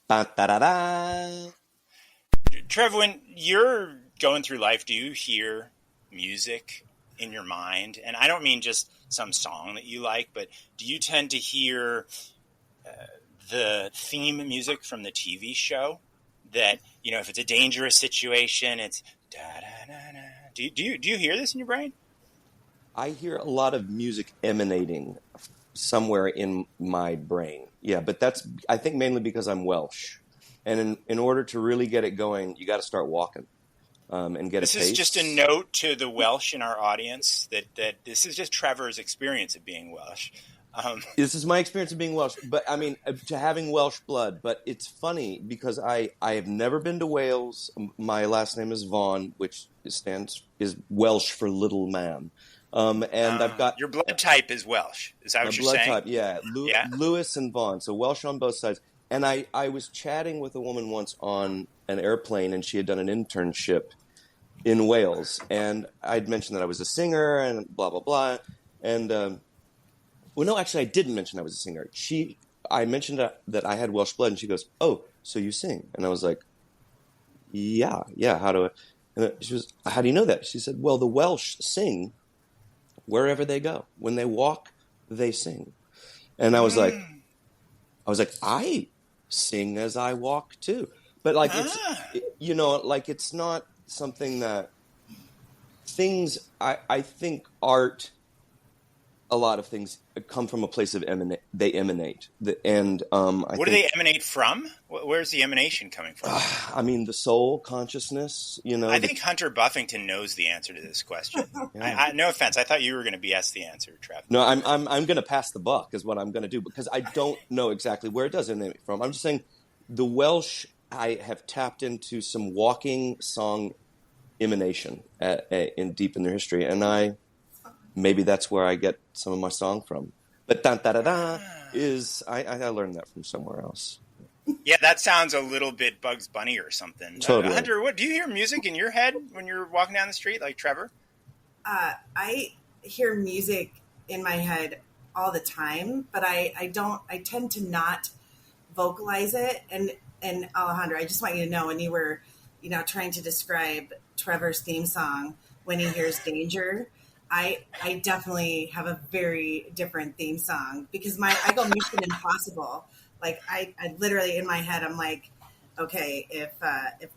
Ba-da-da-da. Trev, when you're going through life, do you hear music in your mind? And I don't mean just some song that you like, but do you tend to hear the theme music from the TV show? That, you know, if it's a dangerous situation, it's da-da-da-da. Do you hear this in your brain? I hear a lot of music emanating somewhere in my brain. Yeah, but that's, I think, mainly because I'm Welsh. And in order to really get it going, you got to start walking and get a pace. This is just a note to the Welsh in our audience that this is just Trevor's experience of being Welsh. This is my experience of being Welsh, but I mean, to having Welsh blood. But it's funny because I have never been to Wales. My last name is Vaughn, which is Welsh for little man. And I've got your blood type is Welsh. Is that what you're saying? Blood type, yeah. Lewis and Vaughn, so Welsh on both sides. And I was chatting with a woman once on an airplane, and she had done an internship in Wales, and I'd mentioned that I was a singer and blah blah blah, and. Well, no, actually, I didn't mention I was a singer. I mentioned that I had Welsh blood, and she goes, "Oh, so you sing?" And I was like, "Yeah. How do I?" And she was, "How do you know that?" She said, "Well, the Welsh sing wherever they go. When they walk, they sing." And I was like, I sing as I walk too. But like it's not something that things. I think art. A lot of things come from a place of they emanate. What do they emanate from? Where's the emanation coming from? I mean, the soul, consciousness, you know. I think Hunter Buffington knows the answer to this question. Yeah. No offense. I thought you were going to be asked the answer, Trev. No, I'm going to pass the buck is what I'm going to do because I don't know exactly where it does emanate from. I'm just saying the Welsh, I have tapped into some walking song emanation deep in their history, and maybe that's where I get some of my song from. But da-da-da-da is, I learned that from somewhere else. Yeah, that sounds a little bit Bugs Bunny or something. Totally. Hunter, do you hear music in your head when you're walking down the street like Trevor? I hear music in my head all the time, but I tend to not vocalize it. And Alejandro, I just want you to know when you were, trying to describe Trevor's theme song when he hears danger, I definitely have a very different theme song because I go Mission Impossible. Like I literally in my head, I'm like, okay, if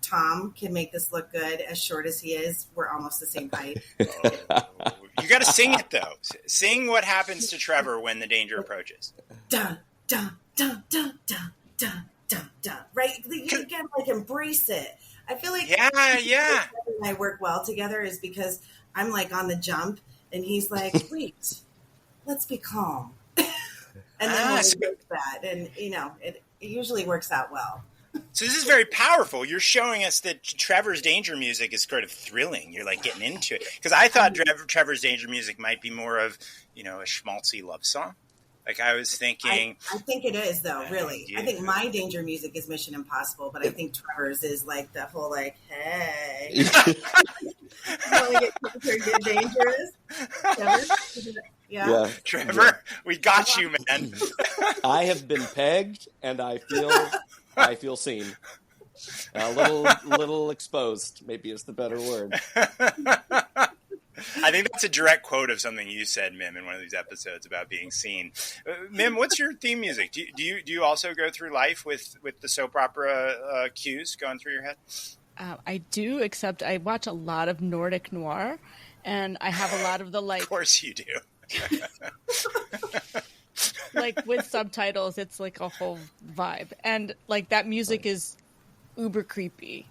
Tom can make this look good as short as he is, we're almost the same height. You got to sing it though. Sing what happens to Trevor when the danger approaches. Dun, dun, dun, dun, dun, dun, dun, dun. Right? You gotta embrace it. I feel like yeah. And I work well together is because I'm like on the jump and he's like, wait, let's be calm. And then we do that. And, it usually works out well. So this is very powerful. You're showing us that Trevor's danger music is sort of thrilling. You're like getting into it. Because I thought Trevor's danger music might be more of, a schmaltzy love song. Like I was thinking. I think it is though, really. Yeah. I think my danger music is Mission Impossible, but I think Trevor's is like the whole hey. You want to get dangerous? Trevor? Yeah. Trevor, we got you, man. I have been pegged and I feel seen. A little exposed, maybe is the better word. I think that's a direct quote of something you said, Mim, in one of these episodes about being seen. Mim, what's your theme music? Do you also go through life with the soap opera cues going through your head? I do, except I watch a lot of Nordic noir, and I have a lot of the like. Of course you do. Like with subtitles, it's like a whole vibe, and like that music is uber creepy.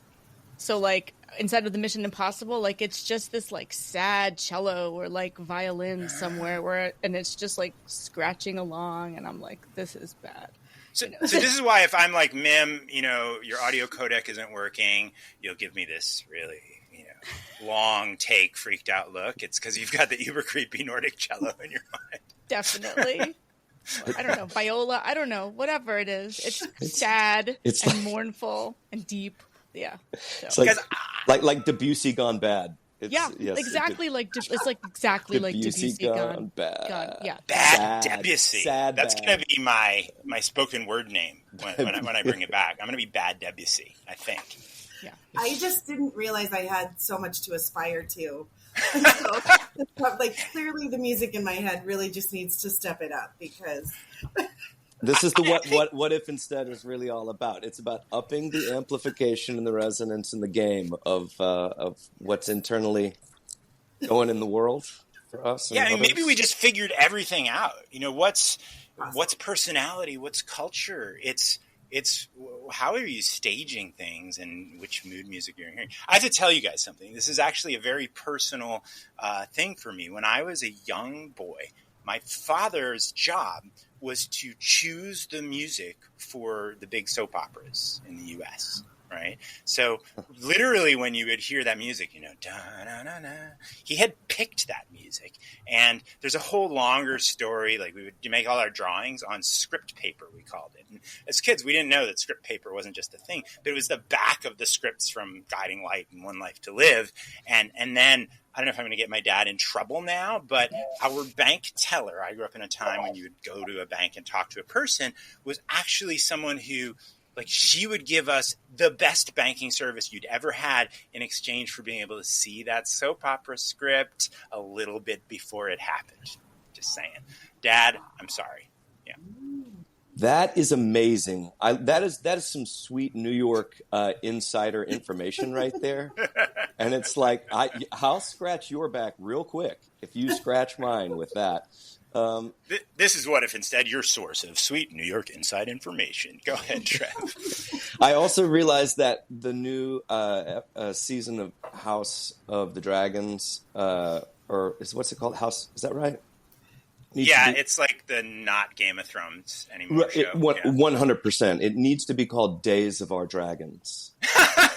So like instead of the Mission Impossible, like it's just this like sad cello or like violin somewhere and it's just like scratching along, and I'm like, this is bad. So this is why if I'm like, Mim, your audio codec isn't working, you'll give me this really, long take, freaked out look. It's because you've got the uber creepy Nordic cello in your mind. Definitely. I don't know, viola. I don't know, whatever it is. It's sad and mournful and deep. Yeah. So. It's like Debussy gone bad. Yes, exactly like it's like exactly like Debussy gone bad. Yeah, Bad Debussy. Sad, That's bad. going to be my spoken word name when I bring it back. I'm going to be Bad Debussy, I think. Yeah. I just didn't realize I had so much to aspire to. So, like, clearly the music in my head really just needs to step it up, because this is the what if instead is really all about. It's about upping the amplification and the resonance in the game of what's internally going in the world for us. Yeah, and I mean, others. maybe we just figured everything out. You know, what's personality, what's culture? It's how are you staging things and which mood music you're hearing. I have to tell you guys something. This is actually a very personal thing for me. When I was a young boy, my father's job was to choose the music for the big soap operas in the U.S., right? So literally when you would hear that music, you know, da-na-na-na, he had picked that music. And there's a whole longer story. Like, we would make all our drawings on script paper, we called it. And as kids, we didn't know that script paper wasn't just a thing, but it was the back of the scripts from Guiding Light and One Life to Live. And then, I don't know if I'm going to get my dad in trouble now, but our bank teller, I grew up in a time when you would go to a bank and talk to a person, was actually someone who, like, she would give us the best banking service you'd ever had in exchange for being able to see that soap opera script a little bit before it happened. Just saying. Dad, I'm sorry. Yeah. That is amazing. That is some sweet New York insider information right there. And it's like, I'll scratch your back real quick if you scratch mine with that. This is What If Instead, your source of sweet New York inside information. Go ahead, Trev. I also realized that the new season of House of the Dragons, what's it called? House, is that right? It's like the not Game of Thrones anymore show. 100%. It needs to be called Days of Our Dragons. How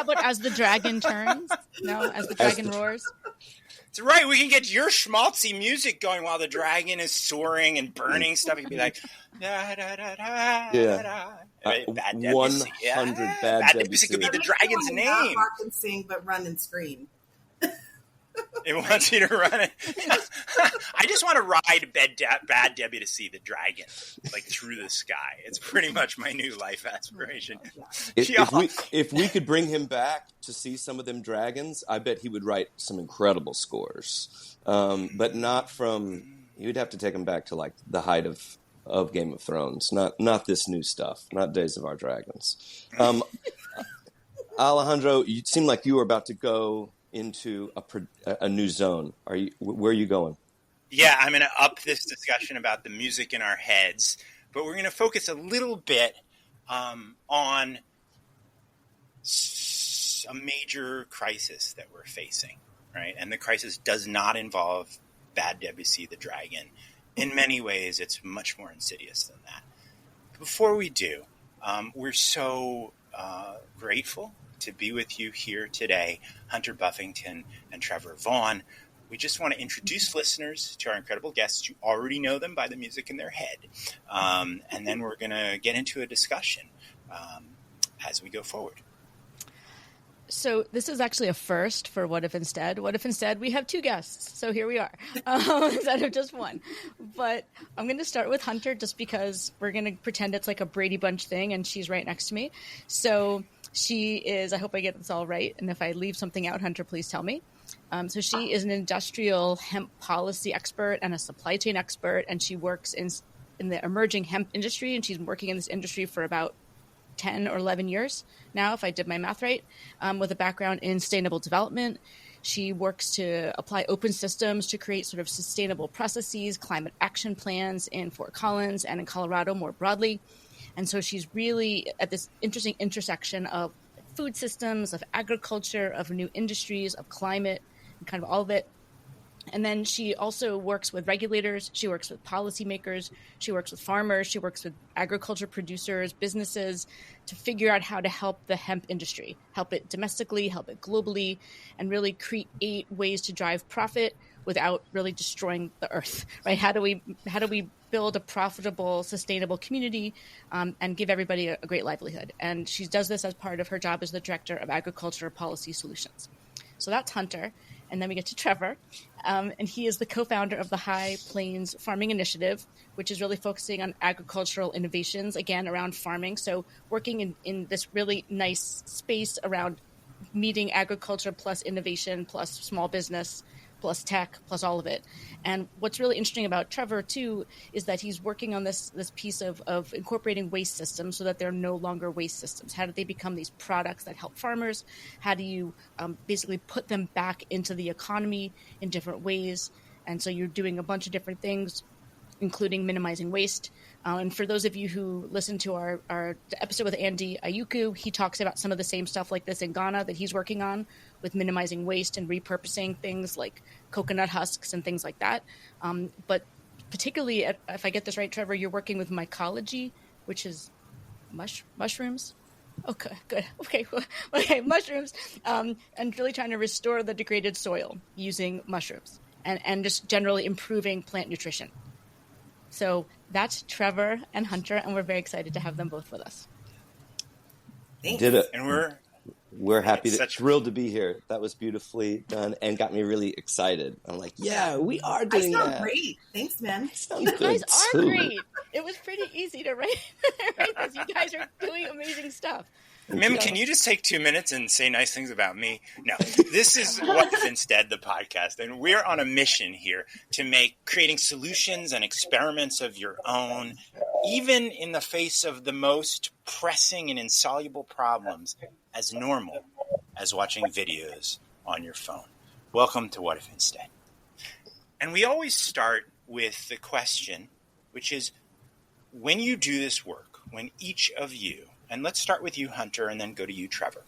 about As the Dragon Turns? No, As the Dragon Roars? That's right. We can get your schmaltzy music going while the dragon is soaring and burning stuff. It can be like, da, da, da, da, yeah. Bad Debussy. 100 Bad Debussy. Could be the dragon's name. Not rock and sing, but run and scream. It wants you to run it. I just want to ride Bad Debbie to see the dragon, like, through the sky. It's pretty much my new life aspiration. If we could bring him back to see some of them dragons, I bet he would write some incredible scores. But not from. You'd have to take him back to, like, the height of Game of Thrones, not this new stuff, not Days of Our Dragons. Alejandro, you seem like you were about to go into a new zone. Where are you going? Yeah, I'm going to up this discussion about the music in our heads, but we're going to focus a little bit on a major crisis that we're facing, right? And the crisis does not involve Bad Debussy the Dragon. In many ways, it's much more insidious than that. Before we do, we're so grateful to be with you here today, Hunter Buffington and Trevor Vaughn. We just want to introduce listeners to our incredible guests. You already know them by the music in their head. And then we're going to get into a discussion as we go forward. So this is actually a first for What If Instead. What if instead we have two guests? So here we are, instead of just one. But I'm going to start with Hunter just because we're going to pretend it's like a Brady Bunch thing and she's right next to me. So she is, I hope I get this all right, and if I leave something out, Hunter, please tell me. So she is an industrial hemp policy expert and a supply chain expert, and she works in the emerging hemp industry, and she's working in this industry for about 10 or 11 years now, if I did my math right, with a background in sustainable development. She works to apply open systems to create sort of sustainable processes, climate action plans in Fort Collins and in Colorado more broadly. And so she's really at this interesting intersection of food systems, of agriculture, of new industries, of climate, and kind of all of it. And then she also works with regulators. She works with policymakers. She works with farmers. She works with agriculture producers, businesses, to figure out how to help the hemp industry, help it domestically, help it globally, and really create ways to drive profit without really destroying the earth, right? How do we build a profitable, sustainable community and give everybody a great livelihood? And she does this as part of her job as the Director of Agriculture Policy Solutions. So that's Hunter. And then we get to Trevor, and he is the co-founder of the High Plains Farming Initiative, which is really focusing on agricultural innovations, again, around farming. So working in this really nice space around meeting agriculture plus innovation plus small business plus tech plus all of it. And what's really interesting about Trevor, too, is that he's working on this piece of incorporating waste systems so that they're no longer waste systems. How do they become these products that help farmers? How do you basically put them back into the economy in different ways? And so you're doing a bunch of different things, including minimizing waste. And for those of you who listen to our episode with Andy Ayuku, he talks about some of the same stuff like this in Ghana that he's working on with minimizing waste and repurposing things like coconut husks and things like that. But particularly, if I get this right, Trevor, you're working with mycology, which is mushrooms. Okay, good. Okay, mushrooms, and really trying to restore the degraded soil using mushrooms and just generally improving plant nutrition. So that's Trevor and Hunter, and we're very excited to have them both with us. Thanks. Did it. And we're happy, thrilled to be here. That was beautifully done and got me really excited. I'm like, yeah, we are doing that. I sound great. Thanks, man. You guys are great. It was pretty easy to write this. You guys are doing amazing stuff. Mim, can you just take 2 minutes and say nice things about me? No, this is What If Instead, the podcast, and we're on a mission here to make creating solutions and experiments of your own, even in the face of the most pressing and insoluble problems, as normal as watching videos on your phone. Welcome to What If Instead. And we always start with the question, which is, when you do this work, when each of you, and let's start with you, Hunter, and then go to you, Trevor.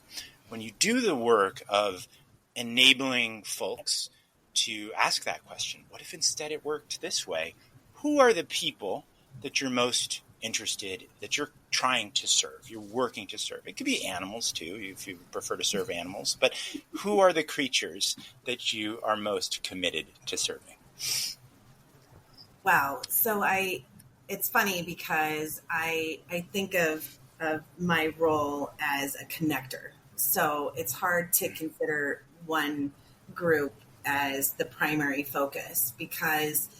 When you do the work of enabling folks to ask that question, what if instead it worked this way? Who are the people that you're most interested, that you're trying to serve, you're working to serve? It could be animals, too, if you prefer to serve animals. But who are the creatures that you are most committed to serving? Wow. So it's funny because I think of my role as a connector. So it's hard to consider one group as the primary focus, because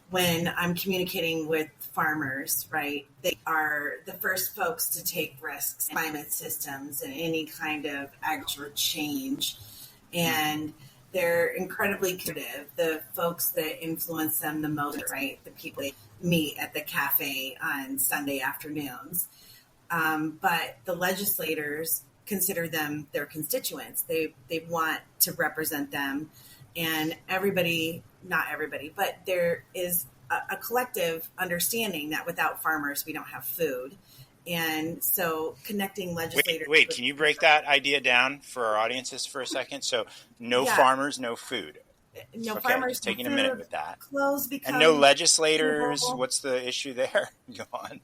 when I'm communicating with farmers, right, they are the first folks to take risks, climate systems, and any kind of agricultural change. And they're incredibly creative. The folks that influence them the most, right, the people they meet at the cafe on Sunday afternoons. But the legislators consider them their constituents. They want to represent them, and not everybody, but there is a collective understanding that without farmers, we don't have food. And so connecting legislators. Wait, can you break that idea down for our audiences for a second? So farmers, no food. No okay, farmers. Just taking a minute with that. Clothes become and no legislators. Terrible. What's the issue there? Go on.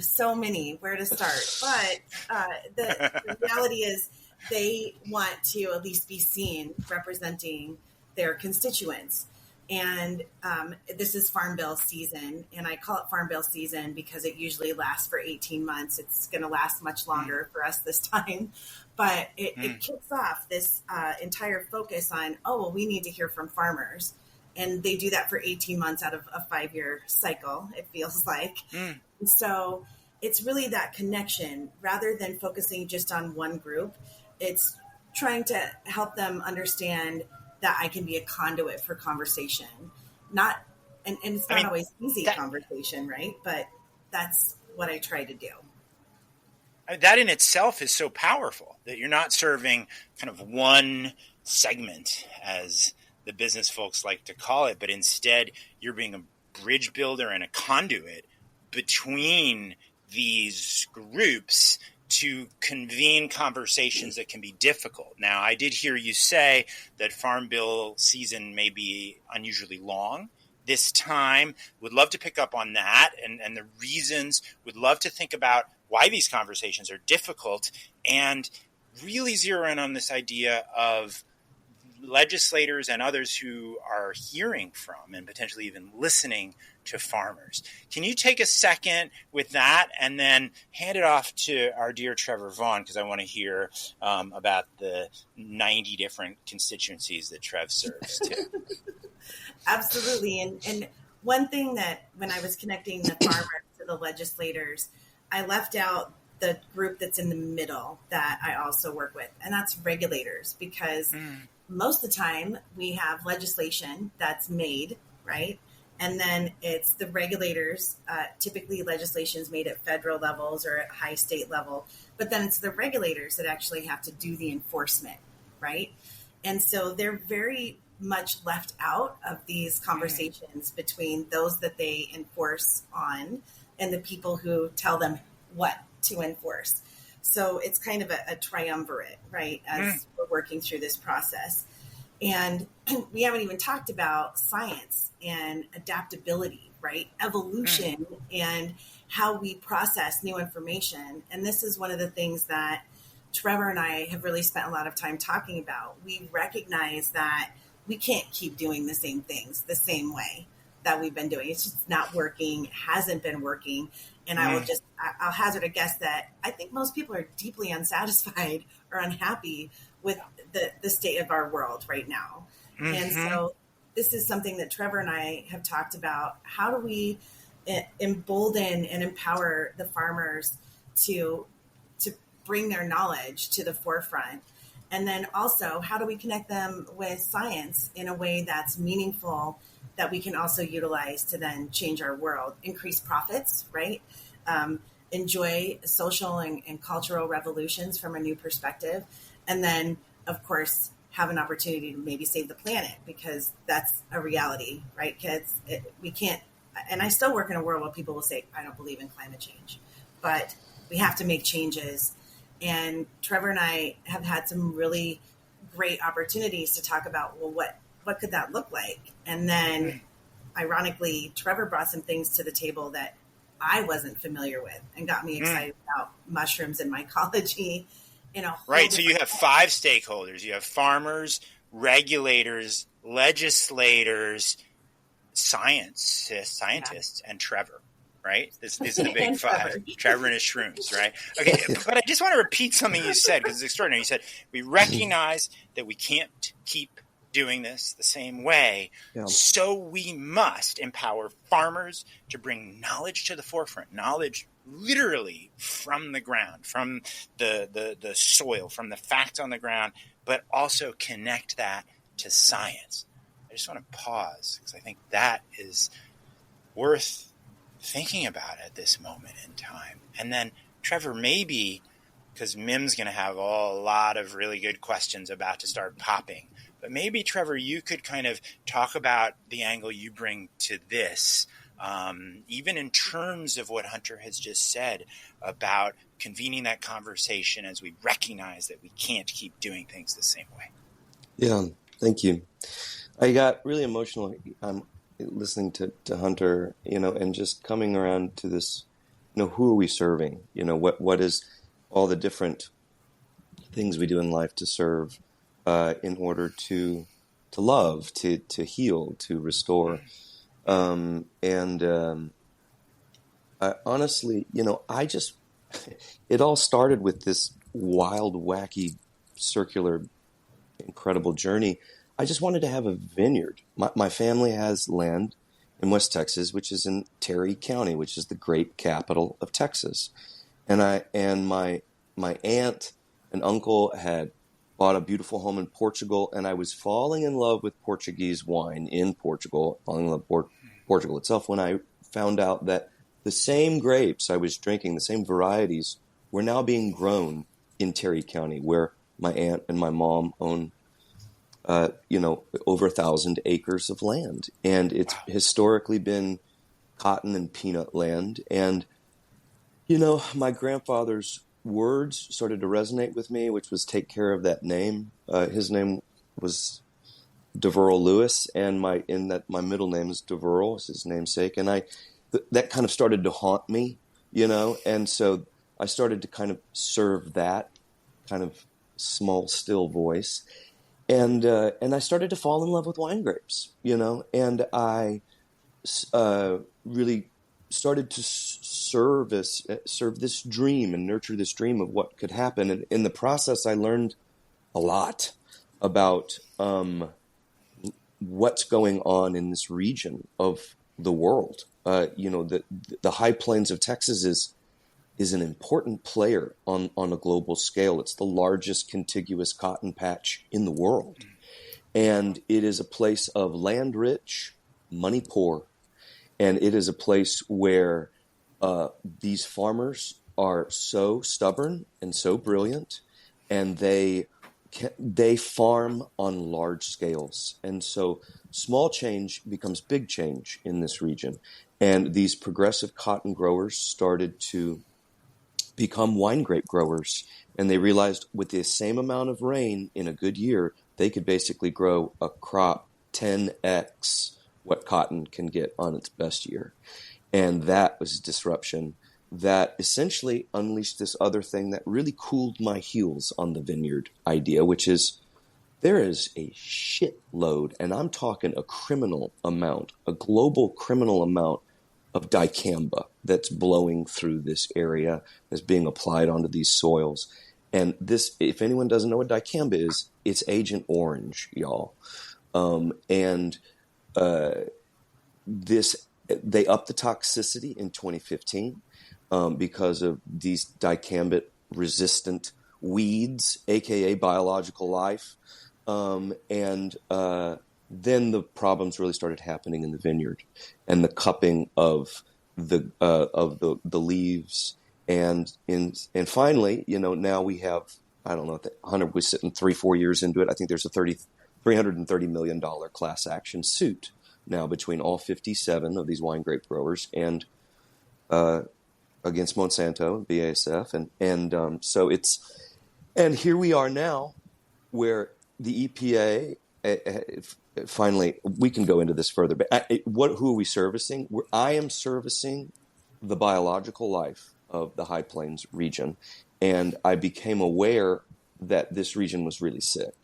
So many. Where to start? But the reality is, they want to at least be seen representing their constituents. And this is Farm Bill season, and I call it Farm Bill season because it usually lasts for 18 months. It's going to last much longer for us this time. But it kicks off this entire focus on, we need to hear from farmers. And they do that for 18 months out of a 5-year cycle, it feels like. And so it's really that connection rather than focusing just on one group. It's trying to help them understand that I can be a conduit for conversation. And it's not always easy conversation, right? But that's what I try to do. That in itself is so powerful, that you're not serving kind of one segment, as the business folks like to call it, but instead you're being a bridge builder and a conduit between these groups to convene conversations that can be difficult. Now, I did hear you say that Farm Bill season may be unusually long this time. Would love to pick up on that and the reasons. Would love to think about why these conversations are difficult, and really zero in on this idea of legislators and others who are hearing from and potentially even listening to farmers. Can you take a second with that and then hand it off to our dear Trevor Vaughn, because I want to hear about the 90 different constituencies that Trev serves too. Absolutely. And one thing that when I was connecting the farmers to the legislators, I left out the group that's in the middle that I also work with, and that's regulators, because most of the time we have legislation that's made, right? And then it's the regulators, typically legislation is made at federal levels or at high state level, but then it's the regulators that actually have to do the enforcement, right? And so they're very much left out of these conversations between those that they enforce on and the people who tell them what to enforce. So it's kind of a triumvirate, right, as we're working through this process. And we haven't even talked about science and adaptability, right? Evolution and how we process new information. And this is one of the things that Trevor and I have really spent a lot of time talking about. We recognize that we can't keep doing the same things the same way that we've been doing. It's just not working, hasn't been working. And I'll hazard a guess that I think most people are deeply unsatisfied or unhappy with the state of our world right now. And so this is something that Trevor and I have talked about. How do we embolden and empower the farmers to bring their knowledge to the forefront? And then also, how do we connect them with science in a way that's meaningful, that we can also utilize to then change our world, increase profits, right? Enjoy social and cultural revolutions from a new perspective. And then, of course, have an opportunity to maybe save the planet, because that's a reality, right, kids? We can't, and I still work in a world where people will say, I don't believe in climate change, but we have to make changes. And Trevor and I have had some really great opportunities to talk about, well, what could that look like? And then, ironically, Trevor brought some things to the table that I wasn't familiar with and got me excited about mushrooms and mycology. Right. So you have 5 stakeholders. You have farmers, regulators, legislators, scientists, and Trevor. Right? These are the big 5. Trevor and his shrooms, right? Okay, but I just want to repeat something you said, because it's extraordinary. You said, we recognize that we can't keep doing this the same way, so we must empower farmers to bring knowledge to the forefront, knowledge literally from the ground, from the soil, from the facts on the ground, but also connect that to science. I just want to pause, because I think that is worth thinking about at this moment in time. And then, Trevor, maybe, because Mim's going to have a lot of really good questions about to start popping, but maybe, Trevor, you could kind of talk about the angle you bring to this, even in terms of what Hunter has just said about convening that conversation as we recognize that we can't keep doing things the same way. Yeah, thank you. I got really emotional listening to Hunter, and just coming around to this, who are we serving? What is all the different things we do in life to serve, in order to love, to heal, to restore. I honestly, it all started with this wild, wacky, circular, incredible journey. I just wanted to have a vineyard. My family has land in West Texas, which is in Terry County, which is the grape capital of Texas. And my aunt and uncle had bought a beautiful home in Portugal, and I was falling in love with Portuguese wine in Portugal, falling in love with Portugal itself, when I found out that the same grapes I was drinking, the same varieties, were now being grown in Terry County, where my aunt and my mom own over 1,000 acres of land. And it's historically been cotton and peanut land. And, my grandfather's words started to resonate with me, which was take care of that name. His name was Deverell Lewis, and my middle name is Deverell, is his namesake. And that kind of started to haunt me, and so I started to kind of serve that kind of small, still voice. And I started to fall in love with wine grapes, and I really started to serve this dream and nurture this dream of what could happen. And in the process, I learned a lot about what's going on in this region of the world. The High Plains of Texas is an important player on a global scale. It's the largest contiguous cotton patch in the world. And it is a place of land rich, money poor. And it is a place where these farmers are so stubborn and so brilliant, and they farm on large scales. And so small change becomes big change in this region. And these progressive cotton growers started to become wine grape growers. And they realized with the same amount of rain in a good year, they could basically grow a crop 10x what cotton can get on its best year. And that was disruption that essentially unleashed this other thing that really cooled my heels on the vineyard idea, which is there is a shitload, and I'm talking a criminal amount, a global criminal amount of dicamba that's blowing through this area, that's being applied onto these soils. And this, if anyone doesn't know what dicamba is, it's Agent Orange, y'all. They upped the toxicity in 2015 because of these dicambate-resistant weeds, aka biological life, then the problems really started happening in the vineyard, and the cupping of the leaves, and finally, now we have, I don't know, 100. We're sitting 3-4 years into it. I think there's a $330 million class action suit now between all 57 of these wine grape growers and against Monsanto and BASF, and here we are now, where the EPA finally, we can go into this further, but who are we servicing? I am servicing the biological life of the High Plains region, and I became aware that this region was really sick.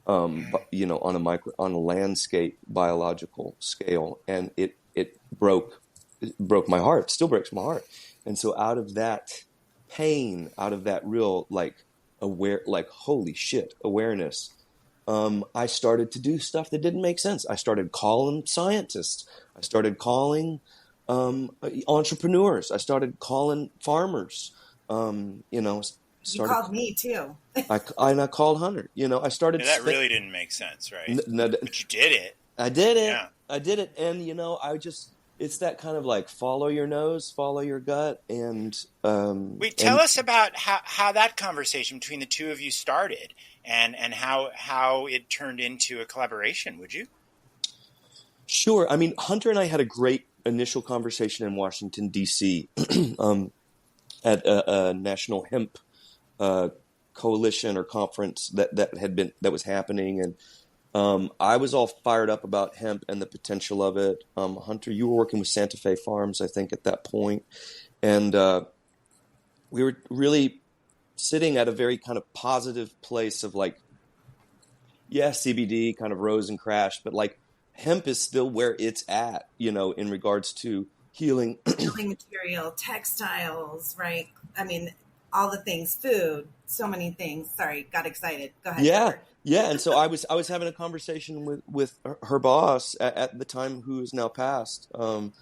On a landscape biological scale, and it broke my heart. It still breaks my heart. And so out of that pain, out of that real holy shit awareness, I started to do stuff that didn't make sense. I started calling scientists. I started calling entrepreneurs. I started calling farmers. You called me too. I called Hunter. I started. That really didn't make sense, right? But you did it. I did it. Yeah. I did it, and it's that kind of like follow your nose, follow your gut, and tell us about how that conversation between the two of you started, and how it turned into a collaboration. Would you? Sure. I mean, Hunter and I had a great initial conversation in Washington D.C. At a national hemp coalition or conference that was happening, and I was all fired up about hemp and the potential of it. Hunter, you were working with Santa Fe Farms, I think, at that point, and we were really sitting at a very kind of positive place of CBD kind of rose and crashed, but hemp is still where it's at, in regards to healing material, textiles, right? I mean, all the things, food, so many things. Sorry, got excited. Go ahead. Yeah. Yeah. And so I was having a conversation with her boss at the time, who is now passed. God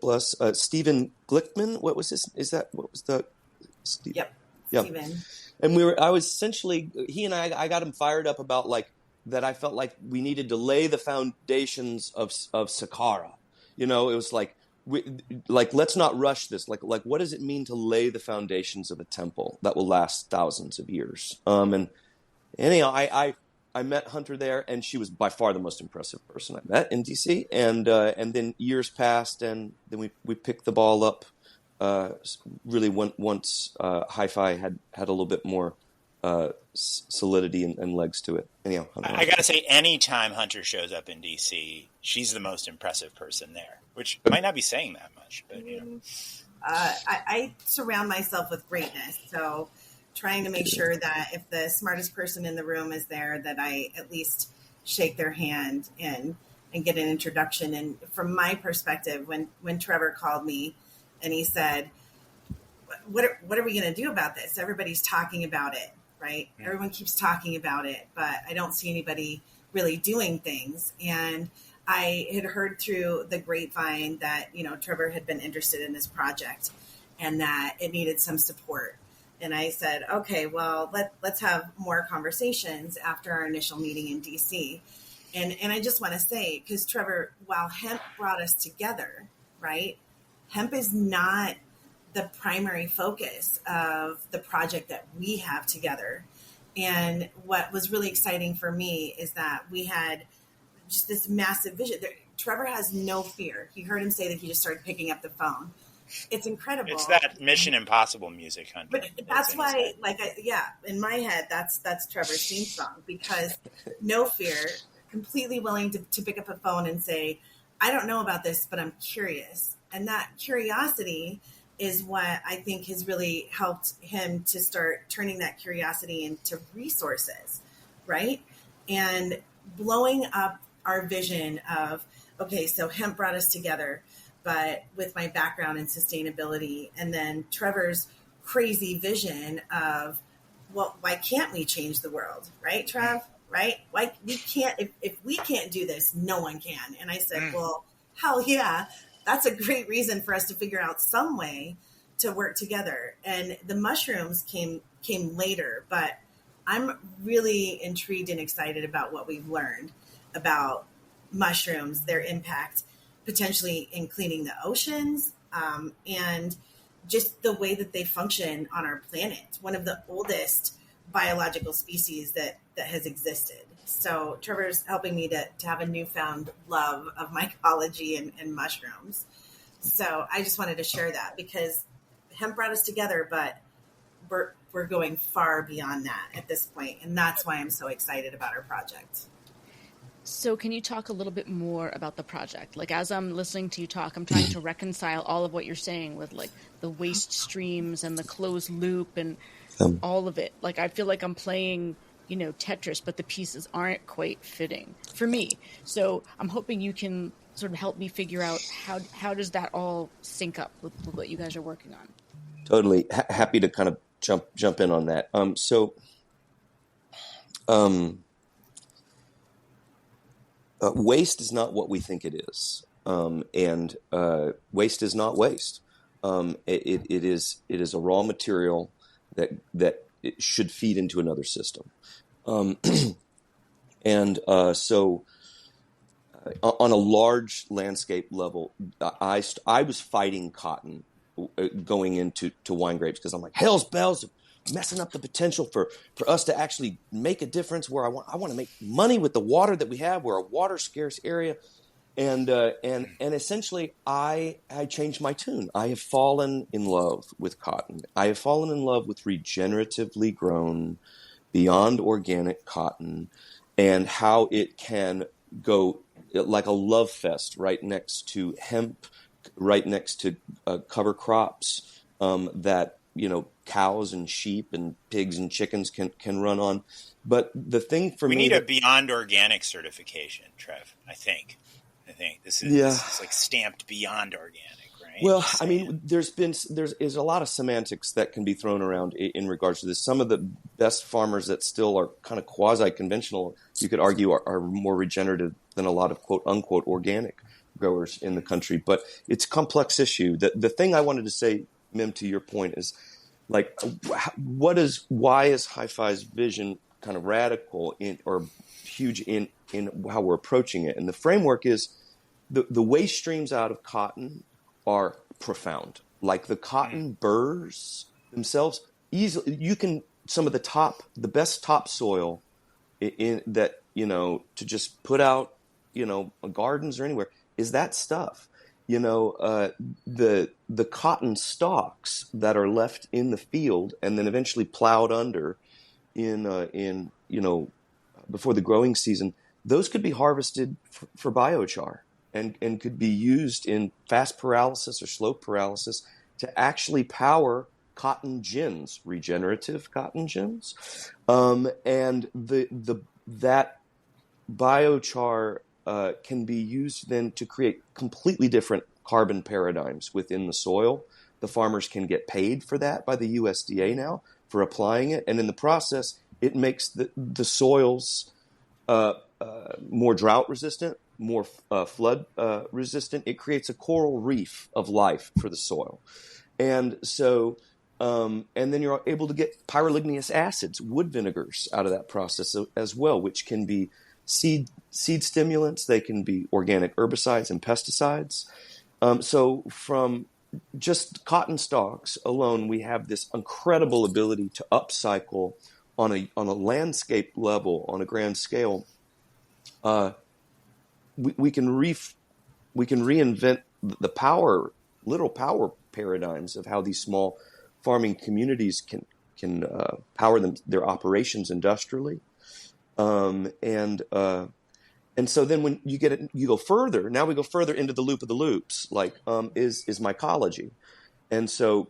bless, Stephen Glickman. What was this? What was the? Yep. Stephen. And I was essentially, he and I got him fired up about that. I felt like we needed to lay the foundations of Saqqara. It was let's not rush this. What does it mean to lay the foundations of a temple that will last thousands of years? And anyhow, I met Hunter there, and she was by far the most impressive person I met in DC. And then years passed, and then we picked the ball up. Really, once Hi-Fi had a little bit more solidity and legs to it. Anyhow, I gotta say, anytime Hunter shows up in DC, she's the most impressive person there, which might not be saying that much, but I surround myself with greatness, so trying to make sure that if the smartest person in the room is there, that I at least shake their hand and and get an introduction. And from my perspective, when Trevor called me and he said, what are we going to do about this? Everybody's talking about it, right? Mm-hmm. Everyone keeps talking about it, but I don't see anybody really doing things. And I had heard through the grapevine that, Trevor had been interested in this project and that it needed some support. And I said, okay, well, let's have more conversations after our initial meeting in DC. And I just want to say, because Trevor, while hemp brought us together, right? Hemp is not the primary focus of the project that we have together. And what was really exciting for me is that we had just this massive vision. Trevor has no fear. You heard him say that he just started picking up the phone. It's incredible. It's that Mission Impossible music, Hunter. But that's why, in my head, that's Trevor's theme song, because no fear, completely willing to pick up a phone and say, I don't know about this, but I'm curious. And that curiosity is what I think has really helped him to start turning that curiosity into resources, right? And blowing up our vision of, okay, so hemp brought us together, but with my background in sustainability, and then Trevor's crazy vision of, well, why can't we change the world, right, Trev? Right? Why we can't? If we can't do this, no one can. And I said, well, hell yeah, that's a great reason for us to figure out some way to work together. And the mushrooms came later, but I'm really intrigued and excited about what we've learned about mushrooms, their impact potentially in cleaning the oceans, and just the way that they function on our planet. One of the oldest biological species that has existed. So Trevor's helping me to have a newfound love of mycology and mushrooms. So I just wanted to share that because hemp brought us together, but we're going far beyond that at this point. And that's why I'm so excited about our project. So can you talk a little bit more about the project? Like, as I'm listening to you talk, I'm trying to reconcile all of what you're saying with like the waste streams and the closed loop and all of it. Like, I feel like I'm playing, Tetris, but the pieces aren't quite fitting for me. So I'm hoping you can sort of help me figure out how does that all sync up with what you guys are working on? Totally. Happy to kind of jump in on that. Waste is not what we think it is, and waste is not waste. It is a raw material that it should feed into another system, and so on a large landscape level, I was fighting cotton going into wine grapes because I'm like, hell's bells, messing up the potential for us to actually make a difference where I want to make money with the water that we have. We're a water scarce area. And essentially I changed my tune. I have fallen in love with cotton. I have fallen in love with regeneratively grown, beyond organic cotton, and how it can go like a love fest right next to hemp, right next to cover crops that, cows and sheep and pigs and chickens can run on. But the thing for me... We need a Beyond Organic certification, Trev, I think this is like stamped Beyond Organic, right? Well, I mean, there's a lot of semantics that can be thrown around in regards to this. Some of the best farmers that still are kind of quasi-conventional, you could argue, are more regenerative than a lot of quote-unquote organic growers in the country. But it's a complex issue. The thing I wanted to say, Mim, to your point is, like, why is Hi-Fi's vision kind of radical or huge in how we're approaching it? And the framework is the waste streams out of cotton are profound. Like the cotton burrs themselves, easily you can some of the best topsoil in that to just put out gardens or anywhere is that stuff. The cotton stalks that are left in the field and then eventually plowed under in before the growing season, those could be harvested for biochar and could be used in fast paralysis or slow paralysis to actually power cotton gins, regenerative cotton gins, and that biochar can be used then to create completely different carbon paradigms within the soil. The farmers can get paid for that by the USDA now for applying it. And in the process, it makes the soils more drought resistant, more flood resistant. It creates a coral reef of life for the soil. And so, and then you're able to get pyroligneous acids, wood vinegars, out of that process as well, which can be seed stimulants. They can be organic herbicides and pesticides. So from just cotton stalks alone, we have this incredible ability to upcycle on a landscape level, on a grand scale. We can reinvent the literal power paradigms of how these small farming communities can power their operations industrially, and so then when you go further. Now we go further into the loop of the loops, like is mycology, and so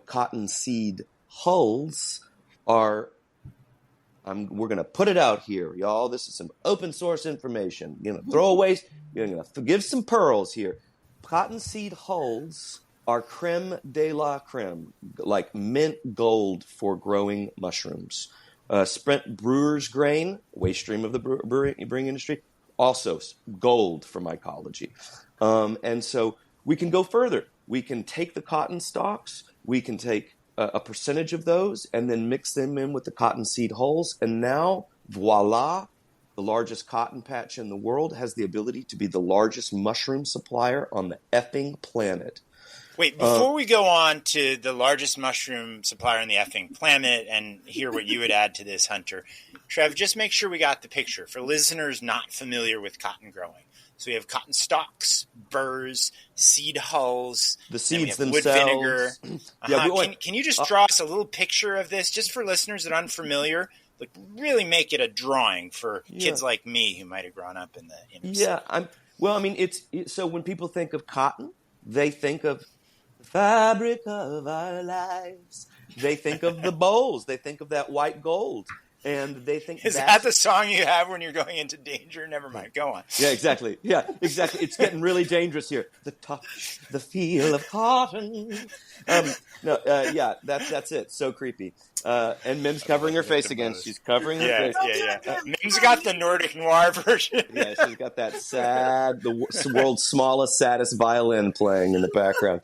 cotton seed hulls are. We're going to put it out here, y'all. This is some open source information. Throw away. You're going to give some pearls here. Cottonseed hulls are creme de la creme, like mint gold for growing mushrooms. Sprint brewer's grain, waste stream of the brewing industry, also gold for mycology. And so we can go further. We can take the cotton stalks. We can take a percentage of those and then mix them in with the cottonseed hulls. And now, voila, the largest cotton patch in the world has the ability to be the largest mushroom supplier on the effing planet. Wait, before we go on to the largest mushroom supplier on the effing planet and hear what you would add to this, Hunter, Trev, just make sure we got the picture for listeners not familiar with cotton growing. So we have cotton stalks, burrs, seed hulls, the seeds themselves. Wood vinegar. Yeah, can you just draw us a little picture of this, just for listeners that are unfamiliar? Like, really make it a drawing for kids like me who might have grown up in the inner city. So when people think of cotton, they think of the fabric of our lives. They think of the bowls. They think of that white gold. And they think is that the song you have when you're going into danger? Never mind. Go on. Yeah, exactly. It's getting really dangerous here. The touch, the feel of cotton. That's it. So creepy. And Mim's covering her face again. She's covering her face. Yeah. Mim's got the Nordic noir version. Yeah, she's got that sad, the world's smallest, saddest violin playing in the background.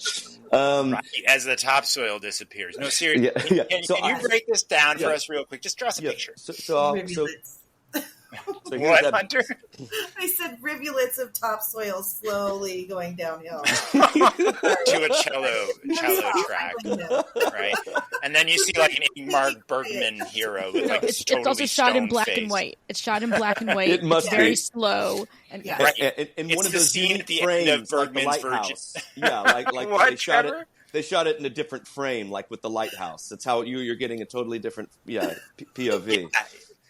Right, as the topsoil disappears. No, seriously. Can you break this down for us real quick? Just draw us a picture. What, Hunter? I said rivulets of topsoil slowly going downhill to a cello track, right? And then you see like an Ingmar Bergman hero with like it's also shot in black face. And white. It's shot in black and white. It must be very slow. And it's one of the those scene at the frames, end of Bergman's like the Virgin. Lighthouse. Yeah, like what, they shot Trevor? it. They shot it in a different frame, like with the lighthouse. That's how you're getting a totally different POV.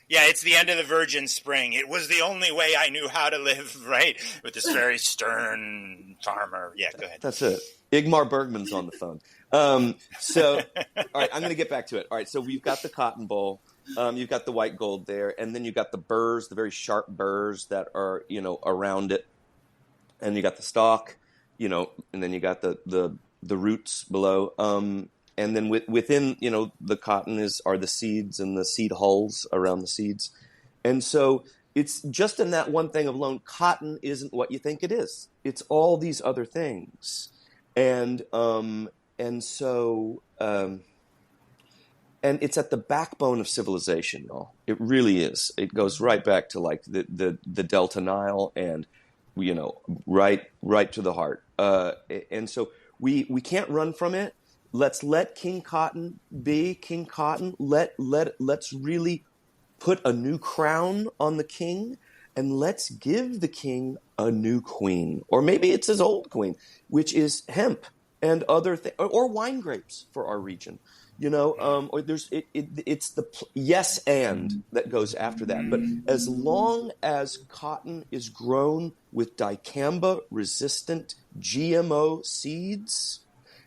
Yeah, it's the end of the Virgin Spring. It was the only way I knew how to live, right? With this very stern farmer. Yeah, go ahead. That's it. Ingmar Bergman's on the phone. All right, I'm going to get back to it. All right, so we've got the cotton boll. You've got the white gold there, and then you've got the burrs, the very sharp burrs that are, around it. And you got the stalk, and then you got the roots below. And then within, the cotton are the seeds and the seed hulls around the seeds. And so it's just in that one thing alone, cotton isn't what you think it is. It's all these other things. And it's at the backbone of civilization, y'all. It really is. It goes right back to like the Delta Nile and, right to the heart. And so we can't run from it. Let's let King Cotton be King Cotton. Let's really put a new crown on the king, and let's give the king a new queen, or maybe it's his old queen, which is hemp and other things, or wine grapes for our region. Or it's the yes and that goes after that. But as long as cotton is grown with dicamba-resistant GMO seeds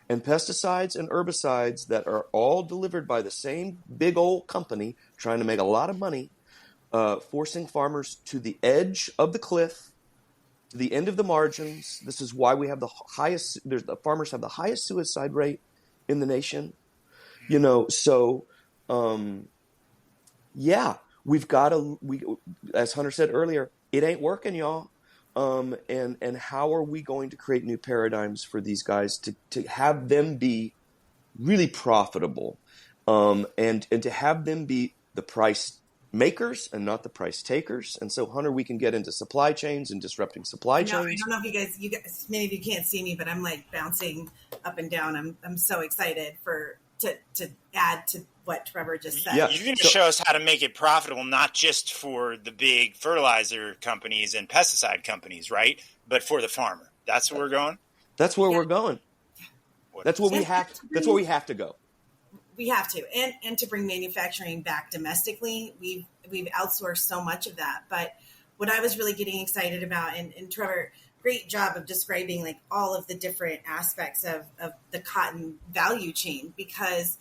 and pesticides and herbicides that are all delivered by the same big old company trying to make a lot of money, forcing farmers to the edge of the cliff the end of the margins. This is why we have the farmers have the highest suicide rate in the nation. So yeah, we've got as Hunter said earlier, it ain't working, y'all. And how are we going to create new paradigms for these guys to have them be really profitable, and to have them be the price makers and not the price takers? And so, Hunter, we can get into supply chains and disrupting supply chains. I don't know if you guys, many of you can't see me, but I'm like bouncing up and down. I'm so excited to add to what Trevor just said. Yeah. You're going to show us how to make it profitable, not just for the big fertilizer companies and pesticide companies, right? But for the farmer. That's where we're going. That's where we're going. That's where we have. That's where we have to go. We have to, and to bring manufacturing back domestically. We've outsourced so much of that. But what I was really getting excited about, and Trevor, great job of describing like all of the different aspects of the cotton value chain, because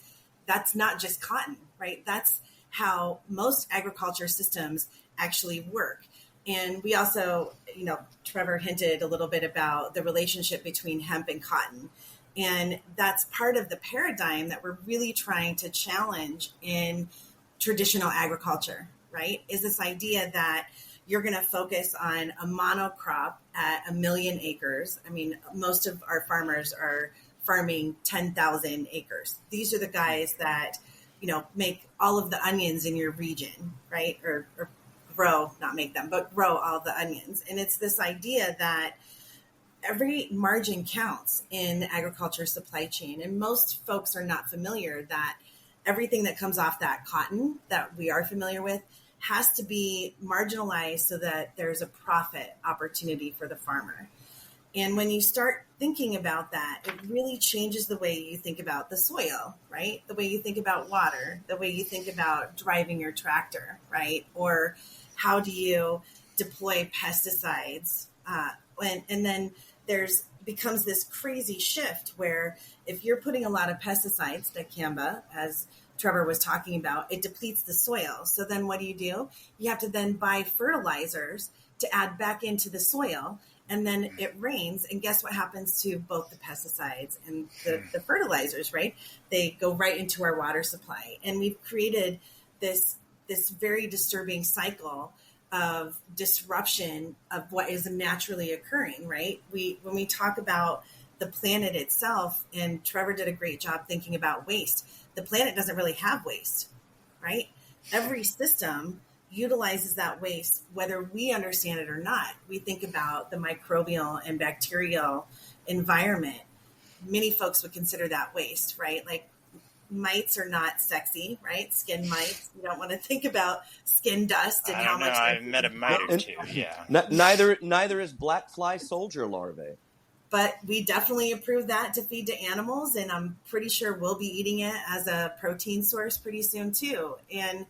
that's not just cotton, right? That's how most agriculture systems actually work. And we also, Trevor hinted a little bit about the relationship between hemp and cotton. And that's part of the paradigm that we're really trying to challenge in traditional agriculture, right? Is this idea that you're going to focus on a monocrop at 1 million acres. I mean, most of our farmers are farming 10,000 acres. These are the guys that, make all of the onions in your region, right? Or grow, not make them, but grow all the onions. And it's this idea that every margin counts in the agriculture supply chain. And most folks are not familiar that everything that comes off that cotton that we are familiar with has to be marginalized so that there's a profit opportunity for the farmer. And when you start thinking about that, it really changes the way you think about the soil, right? The way you think about water, the way you think about driving your tractor, right? Or how do you deploy pesticides? And then becomes this crazy shift where if you're putting a lot of pesticides, dicamba, as Trevor was talking about, it depletes the soil. So then what do? You have to then buy fertilizers to add back into the soil. And then it rains. And guess what happens to both the pesticides and the fertilizers, right? They go right into our water supply. And we've created this very disturbing cycle of disruption of what is naturally occurring, right? When we talk about the planet itself, and Trevor did a great job thinking about waste, the planet doesn't really have waste, right? Every system utilizes that waste, whether we understand it or not. We think about the microbial and bacterial environment. Many folks would consider that waste, right? Like mites are not sexy, right? Skin mites. You don't want to think about skin dust and how much. I've met a mite or two. Yeah. Neither is black fly soldier larvae. But we definitely approve that to feed to animals, and I'm pretty sure we'll be eating it as a protein source pretty soon too. And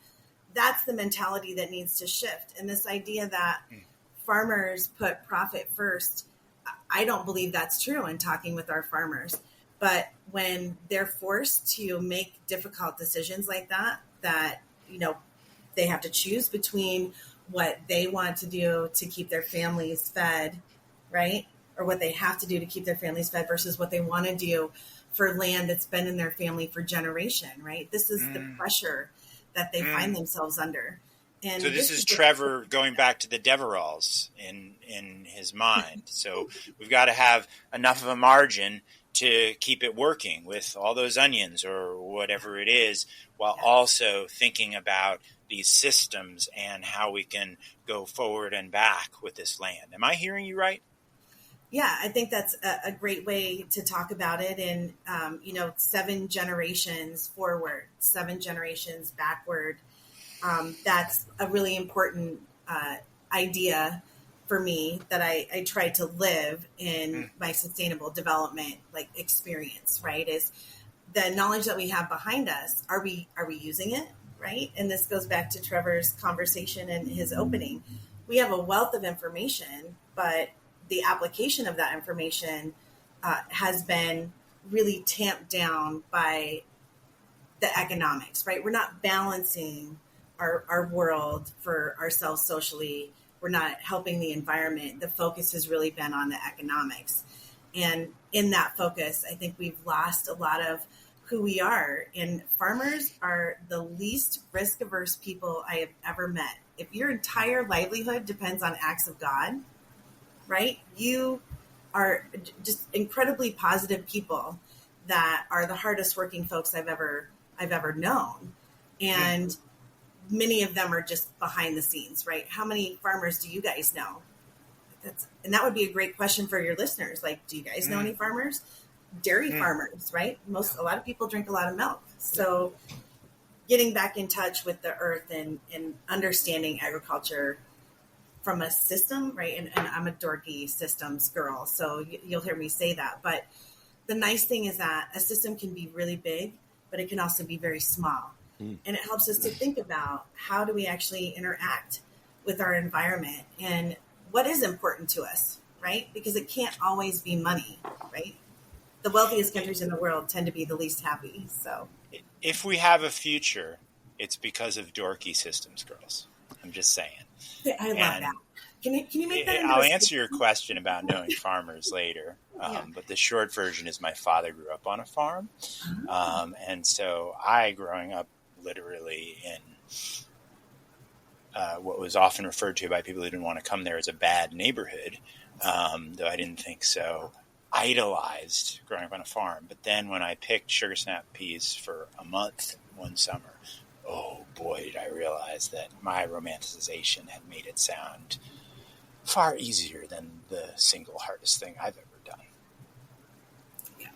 that's the mentality that needs to shift. And this idea that farmers put profit first, I don't believe that's true in talking with our farmers. But when they're forced to make difficult decisions like that, they have to choose between what they want to do to keep their families fed, right? Or what they have to do to keep their families fed versus what they want to do for land that's been in their family for generation, right? This is the pressure that they find themselves under. And so this is Trevor going back to the Devereaux's in his mind. So we've got to have enough of a margin to keep it working with all those onions or whatever it is, while also thinking about these systems and how we can go forward and back with this land. Am I hearing you right? Yeah, I think that's a great way to talk about it. And, 7 generations forward, 7 generations backward. That's a really important idea for me that I try to live in my sustainable development experience, right? Is the knowledge that we have behind us, are we using it, right? And this goes back to Trevor's conversation and his opening. We have a wealth of information, but the application of that information has been really tamped down by the economics, right? We're not balancing our world for ourselves socially. we're not helping the environment. The focus has really been on the economics. And in that focus, I think we've lost a lot of who we are. And farmers are the least risk-averse people I have ever met. If your entire livelihood depends on acts of God, right? You are just incredibly positive people that are the hardest working folks I've ever known. And many of them are just behind the scenes, right? How many farmers do you guys know? And that would be a great question for your listeners. Like, do you guys know any farmers? Dairy farmers, right? A lot of people drink a lot of milk. So getting back in touch with the earth and understanding agriculture from a system, right? And I'm a dorky systems girl, so you'll hear me say that. But the nice thing is that a system can be really big, but it can also be very small. And it helps us to think about how do we actually interact with our environment and what is important to us, right? Because it can't always be money, right? The wealthiest countries in the world tend to be the least happy. So if we have a future, it's because of dorky systems girls. I'm just saying. I love that. Can you make that? I'll answer your question about knowing farmers later. But the short version is my father grew up on a farm. And so growing up literally in what was often referred to by people who didn't want to come there as a bad neighborhood, though I didn't think so, idolized growing up on a farm. But then when I picked sugar snap peas for a month one summer, oh boy, did I realize that my romanticization had made it sound far easier than the single hardest thing I've ever done. Yeah.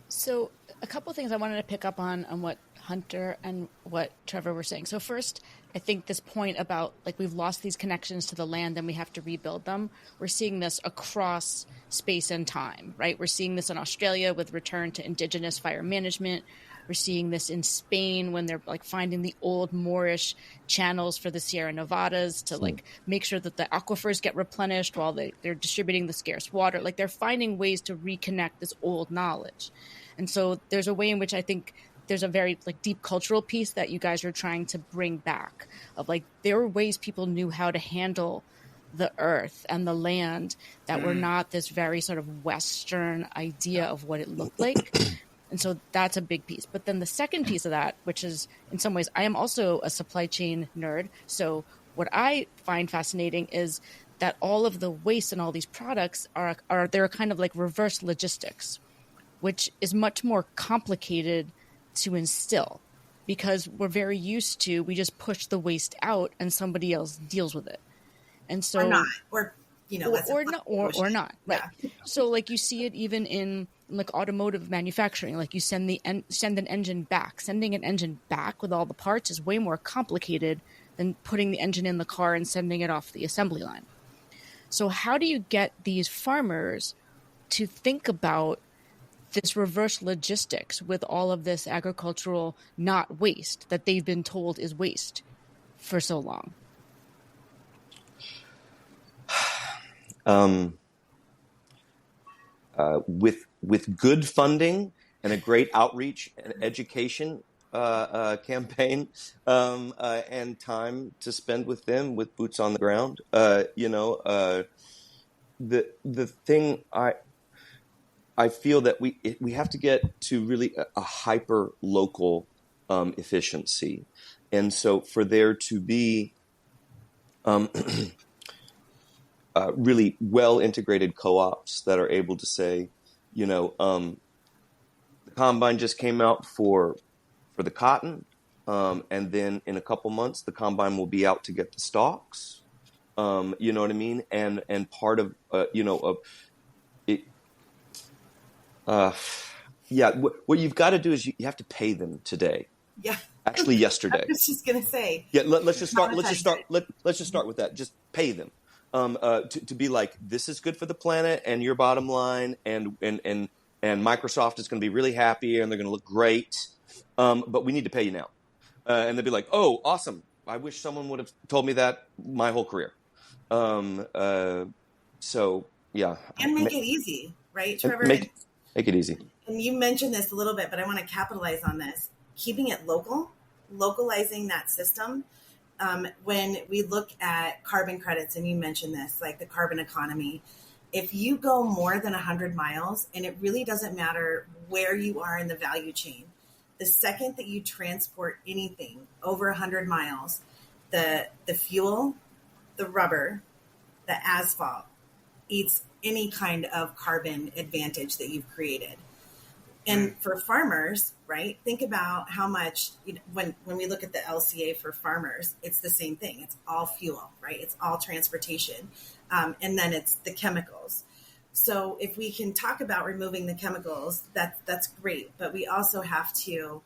So a couple of things I wanted to pick up on what Hunter and what Trevor were saying. So first, I think this point about like we've lost these connections to the land and we have to rebuild them. We're seeing this across space and time, right? We're seeing this in Australia with return to indigenous fire management. We're seeing this in Spain when they're like finding the old Moorish channels for the Sierra Nevadas to like make sure that the aquifers get replenished while they're distributing the scarce water. Like they're finding ways to reconnect this old knowledge. And so there's a way in which I think there's a very like deep cultural piece that you guys are trying to bring back of like there were ways people knew how to handle the earth and the land that were not this very sort of Western idea of what it looked like. And so that's a big piece. But then the second piece of that, which is in some ways, I am also a supply chain nerd. So what I find fascinating is that all of the waste and all these products they're kind of like reverse logistics, which is much more complicated to instill because we're very used to, we just push the waste out and somebody else deals with it. And so, or not, right. Yeah. So like you see it even in like automotive manufacturing, like you send an engine back. Sending an engine back with all the parts is way more complicated than putting the engine in the car and sending it off the assembly line. So how do you get these farmers to think about this reverse logistics with all of this agricultural not waste that they've been told is waste for so long? With good funding and a great outreach and education campaign and time to spend with them with boots on the ground, the thing I feel that we have to get to really a hyper local efficiency, and so for there to be really well integrated co-ops that are able to say, the combine just came out for the cotton, and then in a couple months the combine will be out to get the stalks. You know what I mean? And part of of it. What you've got to do is you have to pay them today. Yeah. Actually, yesterday. I was just gonna say. Yeah. Let's just start with that. Just pay them. To be like, this is good for the planet and your bottom line, and Microsoft is going to be really happy and they're going to look great, but we need to pay you now. And they'll be like, oh, awesome. I wish someone would have told me that my whole career. So, yeah. And make it easy, right, Trevor? Make it easy. And you mentioned this a little bit, but I want to capitalize on this. Keeping it localizing that system when we look at carbon credits, and you mentioned this, like the carbon economy, if you go more than 100 miles, and it really doesn't matter where you are in the value chain, the second that you transport anything over 100 miles, the fuel, the rubber, the asphalt eats any kind of carbon advantage that you've created. And for farmers, right, think about how much, when we look at the LCA for farmers, it's the same thing. It's all fuel, right? It's all transportation. And then it's the chemicals. So if we can talk about removing the chemicals, that's great. But we also have to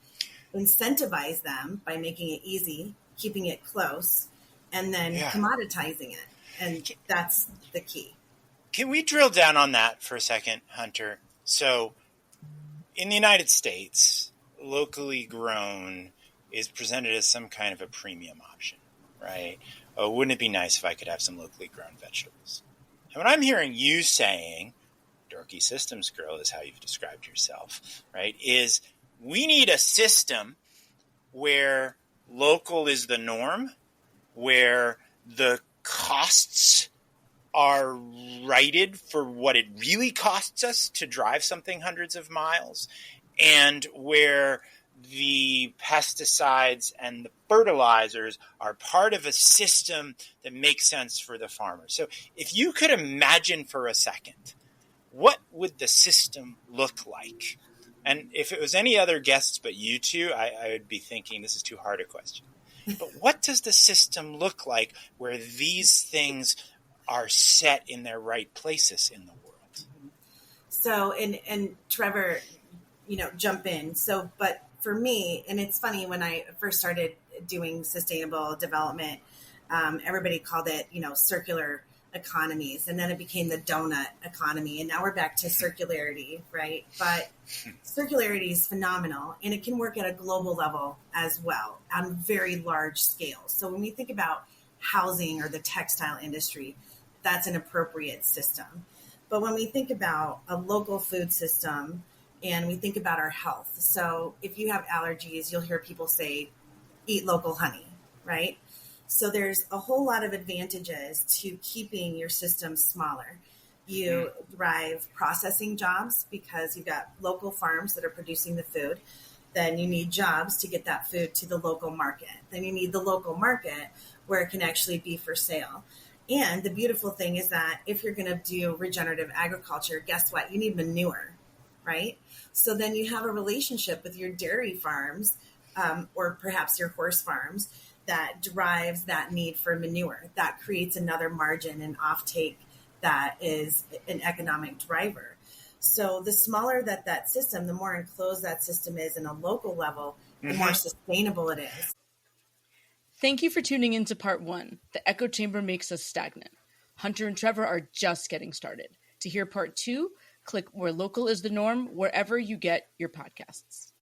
incentivize them by making it easy, keeping it close, and then commoditizing it. And that's the key. Can we drill down on that for a second, Hunter? So in the United States, locally grown is presented as some kind of a premium option, right? Oh, wouldn't it be nice if I could have some locally grown vegetables? And what I'm hearing you saying, dorky systems girl is how you've described yourself, right, is we need a system where local is the norm, where the costs are righted for what it really costs us to drive something hundreds of miles, and where the pesticides and the fertilizers are part of a system that makes sense for the farmer. So if you could imagine for a second, what would the system look like? And if it was any other guests but you two, I would be thinking this is too hard a question. But what does the system look like where these things are set in their right places in the world? So, and Trevor, jump in. So, but for me, and it's funny, when I first started doing sustainable development, everybody called it, circular economies, and then it became the donut economy, and now we're back to circularity, right? But circularity is phenomenal, and it can work at a global level as well on very large scales. So when we think about housing or the textile industry, that's an appropriate system. But when we think about a local food system and we think about our health, so if you have allergies, you'll hear people say, eat local honey, right? So there's a whole lot of advantages to keeping your system smaller. You drive processing jobs because you've got local farms that are producing the food. Then you need jobs to get that food to the local market. Then you need the local market where it can actually be for sale. And the beautiful thing is that if you're going to do regenerative agriculture, guess what? You need manure, right? So then you have a relationship with your dairy farms or perhaps your horse farms that drives that need for manure. That creates another margin and offtake that is an economic driver. So the smaller that system, the more enclosed that system is in a local level, the more sustainable it is. Thank you for tuning in to part 1. The echo chamber makes us stagnant. Hunter and Trevor are just getting started. To hear part 2, click Where Local is the Norm wherever you get your podcasts.